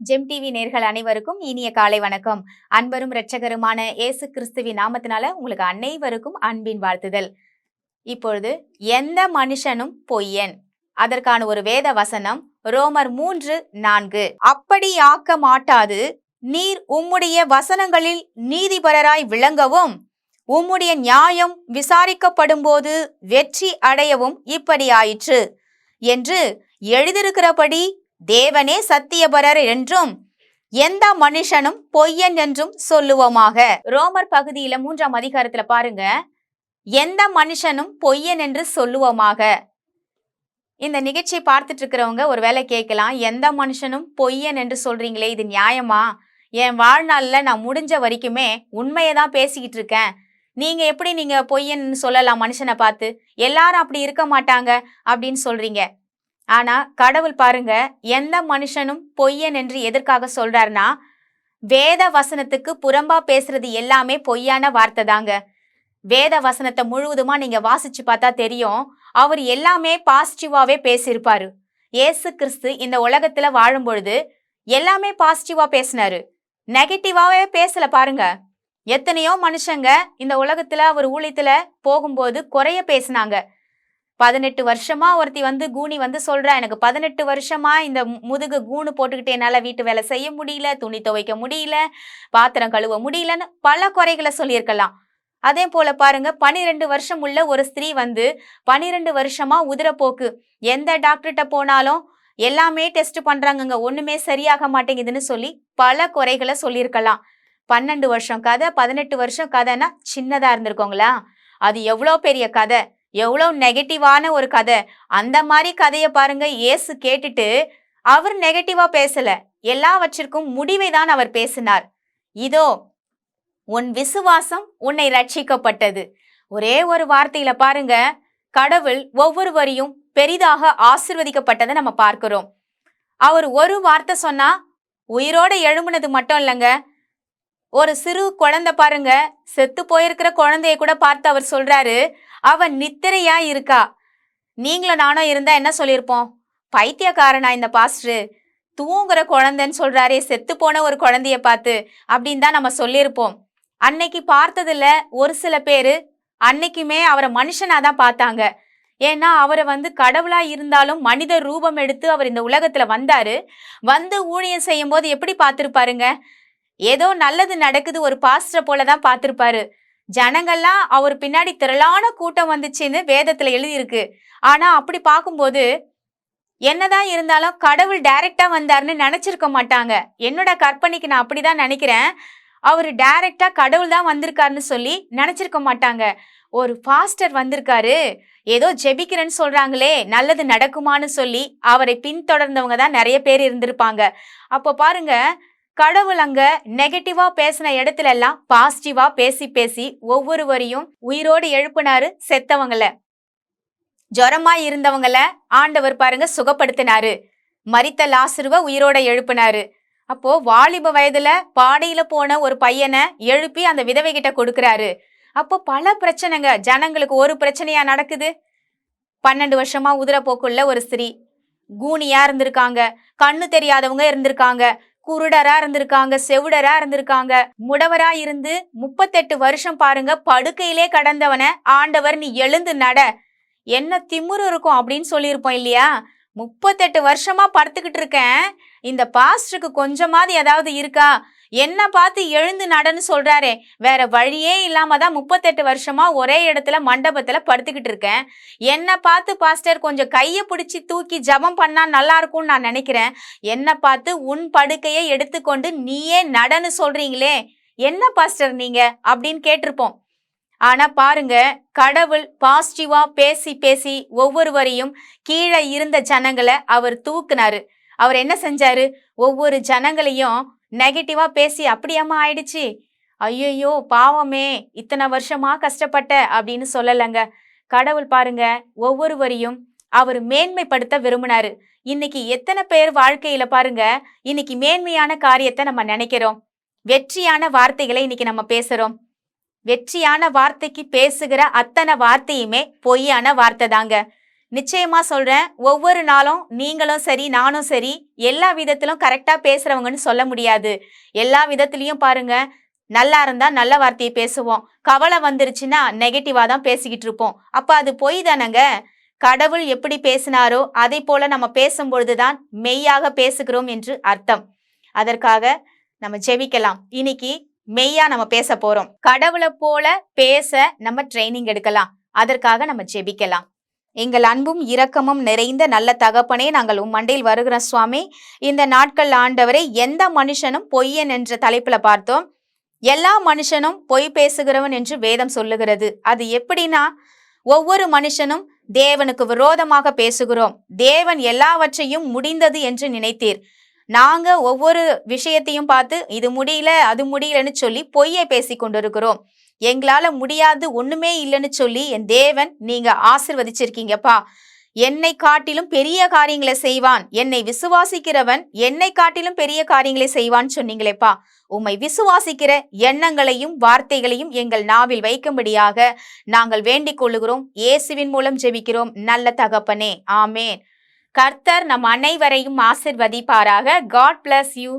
GeM TV நேர்கள் அனைவருக்கும் இனிய காலை வணக்கம். அன்பரும் இரட்சகருமான இயேசு கிறிஸ்துவின் நாமத்தினால உங்களுக்கு அனைவருக்கும் அன்பின் வாழ்த்துதல். இப்பொழுது எந்த மனுஷனும் பொய்யன், அதற்கான ஒரு வேத வசனம் ரோமர் 3:4. அப்படி ஆக்க மாட்டாது, நீர் உம்முடைய வசனங்களில் நீதிபரராய் விளங்கவும் உம்முடைய நியாயம் விசாரிக்கப்படும் போது வெற்றி அடையவும் இப்படி ஆயிற்று என்று எழுதியிருக்கிறபடி தேவனே சத்தியபரர் என்றும் எந்த மனுஷனும் பொய்யன் என்றும் சொல்லுவோமாக. ரோமர் பகுதியில 3ஆம் அதிகாரத்துல பாருங்க, எந்த மனுஷனும் பொய்யன் என்று சொல்லுவோமாக. இந்த நிகழ்ச்சியை பார்த்துட்டு இருக்கிறவங்க ஒரு வேளை கேட்கலாம், எந்த மனுஷனும் பொய்யன் என்று சொல்றீங்களே, இது நியாயமா? என் வாழ்நாள்ல நான் முடிஞ்ச வரைக்குமே உண்மையை தான் பேசிக்கிட்டு இருக்கேன், நீங்க எப்படி பொய்யன் சொல்லலாம் மனுஷனை பார்த்து? எல்லாரும் அப்படி இருக்க மாட்டாங்க அப்படின்னு சொல்றீங்க. ஆனா கடவுள் பாருங்க, எந்த மனுஷனும் பொய்யன் என்று எதற்காக சொல்றாருன்னா, வேத வசனத்துக்கு புறம்பா பேசுறது எல்லாமே பொய்யான வார்த்தை தாங்க. வேத வசனத்தை முழுவதுமா நீங்க வாசிச்சு பார்த்தா தெரியும், அவர் எல்லாமே பாசிட்டிவாவே பேசியிருப்பாரு. இயேசு கிறிஸ்து இந்த உலகத்துல வாழும் பொழுது எல்லாமே பாசிட்டிவா பேசினாரு, நெகட்டிவாவே பேசல. பாருங்க, எத்தனையோ மனுஷங்க இந்த உலகத்துல அவர் ஊழியத்துல போகும்போது குறைய பேசினாங்க. 18 வருஷமா ஒருத்தி கூனி சொல்றா, எனக்கு 18 வருஷமா இந்த முதுகு கூணு போட்டுக்கிட்டு என்னால வீட்டு வேலை செய்ய முடியல, துணி துவைக்க முடியல, பாத்திரம் கழுவ முடியலன்னு பல குறைகளை சொல்லியிருக்கலாம். அதே போல பாருங்க, 12 வருஷம் உள்ள ஒரு ஸ்திரீ 12 வருஷமா உதிரப்போக்கு, எந்த டாக்டர்கிட்ட போனாலும் எல்லாமே டெஸ்ட் பண்றாங்க, ஒண்ணுமே சரியாக மாட்டேங்குதுன்னு சொல்லி பல குறைகளை சொல்லியிருக்கலாம். 12 வருஷம் கதை, 18 வருஷம் கதைன்னா சின்னதா இருந்திருக்கோங்களா? அது எவ்வளோ பெரிய கதை, எவ்வளோ நெகட்டிவான ஒரு கதை. அந்த மாதிரி கதையை பாருங்க, இயேசு கேட்டுட்டு அவர் நெகட்டிவா பேசல, எல்லாவற்றிற்கும் முடிவை தான் அவர் பேசினார். இதோ உன் விசுவாசம் உன்னை ரட்சிக்கப்பட்டது. ஒரே ஒரு வார்த்தையில பாருங்க, கடவுள் ஒவ்வொருவரையும் பெரிதாக ஆசீர்வதிக்கப்பட்டதை நம்ம பார்க்கிறோம். அவர் ஒரு வார்த்தை சொன்னா உயிரோட எழும்புனது மட்டும் இல்லைங்க, ஒரு சிறு குழந்தை பாருங்க, செத்து போயிருக்கிற குழந்தைய கூட பார்த்து அவர் சொல்றாரு, அவன் நித்திரையா இருக்கா. நீங்களும் நானும் இருந்தா என்ன சொல்லியிருப்போம்? பைத்தியக்காரனா இந்த பாஸ்டர், தூங்குற குழந்தைன்னு சொல்றாரே, செத்து போன ஒரு குழந்தைய பார்த்து அப்படின்னு தான் நம்ம சொல்லியிருப்போம். அன்னைக்கு பார்த்ததுல ஒரு சில பேரு அன்னைக்குமே அவரை மனுஷனா தான் பார்த்தாங்க. ஏன்னா அவரை கடவுளா இருந்தாலும் மனித ரூபம் எடுத்து அவர் இந்த உலகத்துல வந்தாரு. ஊழியம் செய்யும் போது எப்படி பார்த்திருப்பாருங்க? ஏதோ நல்லது நடக்குது ஒரு பாஸ்டரை போலதான் பார்த்திருப்பாரு. ஜனங்கள்லாம் அவர் பின்னாடி திரளான கூட்டம் வந்துச்சுன்னு வேதத்துல எழுதியிருக்கு. ஆனா அப்படி பார்க்கும்போது என்னதான் இருந்தாலும் கடவுள் டைரக்டா வந்தாருன்னு நினைச்சிருக்க மாட்டாங்க. என்னோட கற்பனைக்கு நான் அப்படிதான் நினைக்கிறேன், அவரு டைரக்டா கடவுள் தான் வந்திருக்காருன்னு சொல்லி நினைச்சிருக்க மாட்டாங்க. ஒரு பாஸ்டர் வந்திருக்காரு, ஏதோ ஜெபிக்கிறேன்னு சொல்றாங்களே, நல்லது நடக்குமான்னு சொல்லி அவரை பின்தொடர்ந்தவங்க தான் நிறைய பேர் இருந்திருப்பாங்க. அப்போ பாருங்க, கடவுள் அங்க நெகட்டிவா பேசின இடத்துல எல்லாம் பாசிட்டிவா பேசி பேசி ஒவ்வொருவரையும் உயிரோடு எழுப்பினாரு. செத்தவங்கள, ஜுரமா இருந்தவங்கள ஆண்டவர் பாருங்க சுகப்படுத்தினாரு. மரித்த லாசருவ உயிரோட எழுப்பினாரு. அப்போ வாலிப வயதுல பாடையில போன ஒரு பையனை எழுப்பி அந்த விதவை கிட்ட கொடுக்கிறாரு. அப்போ பல பிரச்சனைங்க, ஜனங்களுக்கு ஒரு பிரச்சனையா நடக்குது. 12 வருஷமா உதிரப்போக்குள்ள ஒரு ஸ்திரீ, கூனியா இருந்திருக்காங்க, கண்ணு தெரியாதவங்க இருந்திருக்காங்க, குருடரா இருந்திருக்காங்க, செவுடரா இருந்திருக்காங்க, முடவரா இருந்து 38 வருஷம் பாருங்க படுக்கையிலே கடந்தவன ஆண்டவர் நீ எழுந்து நட, என்ன திமிரு இருக்கும் அப்படின்னு சொல்லியிருப்போம் இல்லையா? 38 வருஷமா படுத்துக்கிட்டு இருக்கேன், இந்த பாஸ்டருக்கு கொஞ்சமாவது ஏதாவது இருக்கா, என்ன பார்த்து எழுந்து நடன்னு சொல்றாரே, வேற வழியே இல்லாம தான் 38 வருஷமா ஒரே இடத்துல மண்டபத்துல படுத்துக்கிட்டு இருக்கேன், என்ன பார்த்து பாஸ்டர் கொஞ்சம் கையை பிடிச்சி தூக்கி ஜபம் பண்ணா நல்லா இருக்கும்னு நான் நினைக்கிறேன், என்ன பார்த்து உன் படுக்கையை எடுத்துக்கொண்டு நீயே நடன்னு சொல்றீங்களே, என்ன பாஸ்டர் நீங்க அப்படின்னு கேட்டிருப்போம். ஆனா பாருங்க, கடவுள் பாசிட்டிவா பேசி பேசி ஒவ்வொருவரையும் கீழே இருந்த ஜனங்களை அவர் தூக்குனாரு. அவர் என்ன செஞ்சாரு? ஒவ்வொரு ஜனங்களையும் நெகட்டிவா பேசி அப்படியாமா ஆயிடுச்சு, ஐயோ பாவமே இத்தனை வருஷமா கஷ்டப்பட்ட அப்படின்னு சொல்லலைங்க. கடவுள் பாருங்க ஒவ்வொருவரையும் அவர் மேன்மைப்படுத்த விரும்பினாரு. இன்னைக்கு எத்தனை பேர் வாழ்க்கையில பாருங்க, இன்னைக்கு மேன்மையான காரியத்தை நம்ம நினைக்கிறோம், வெற்றியான வார்த்தைகளை இன்னைக்கு நம்ம பேசுறோம். வெற்றியான வார்த்தைக்கு பேசுகிற அத்தனை வார்த்தையுமே பொய்யான வார்த்தை தாங்க. நிச்சயமா சொல்றேன், ஒவ்வொரு நாளும் நீங்களும் சரி, நானும் சரி, எல்லா விதத்திலும் கரெக்டா பேசுறவங்கன்னு சொல்ல முடியாது. எல்லா விதத்திலயும் பாருங்க, நல்லா இருந்தா நல்ல வார்த்தையை பேசுவோம். கவலை வந்துருச்சுன்னா நெகட்டிவா தான் பேசிக்கிட்டு இருப்போம். அப்ப அது பொய் தானங்க. கடவுள் எப்படி பேசினாரோ அதை போல நம்ம பேசும்பொழுதுதான் மெய்யாக பேசுகிறோம் என்று அர்த்தம். அதற்காக நம்ம ஜெபிக்கலாம். இன்னைக்கு மெய்யா நம்ம பேச போறோம். கடவுளை போல பேச நம்ம ட்ரைனிங் எடுக்கலாம். அதற்காக நம்ம ஜெபிக்கலாம். எங்கள் அன்பும் இரக்கமும் நிறைந்த நல்ல தகப்பனே, நாங்கள் மண்டையில் வருகிற சுவாமி. இந்த நாட்கள் ஆண்டவரை எந்த மனுஷனும் பொய்யன் என்ற தலைப்புல பார்த்தோம். எல்லா மனுஷனும் பொய் பேசுகிறவன் என்று வேதம் சொல்லுகிறது. அது எப்படின்னா, ஒவ்வொரு மனுஷனும் தேவனுக்கு விரோதமாக பேசுகிறோம். தேவன் எல்லாவற்றையும் முடிந்தது என்று நினைத்தீர். நாங்க ஒவ்வொரு விஷயத்தையும் பார்த்து இது முடியல அது முடியலன்னு சொல்லி பொய்யை பேசி கொண்டிருக்கிறோம். எங்களால முடியாது ஒண்ணுமே இல்லைன்னு சொல்லி என் தேவன் நீங்க ஆசிர்வதிச்சிருக்கீங்கப்பா. என்னை காட்டிலும் பெரிய காரியங்களை செய்வான், என்னை விசுவாசிக்கிறவன் என்னை காட்டிலும் பெரிய காரியங்களை செய்வான்னு சொன்னீங்களேப்பா. உம்மை விசுவாசிக்கிற எண்ணங்களையும் வார்த்தைகளையும் எங்கள் நாவில் வைக்கும்படியாக நாங்கள் வேண்டிக் கொள்ளுகிறோம். இயேசுவின் மூலம் ஜெபிக்கிறோம் நல்ல தகப்பனே, ஆமேன். கர்த்தர் நம் அனைவரையும் ஆசிர்வதிப்பாராக. God bless you.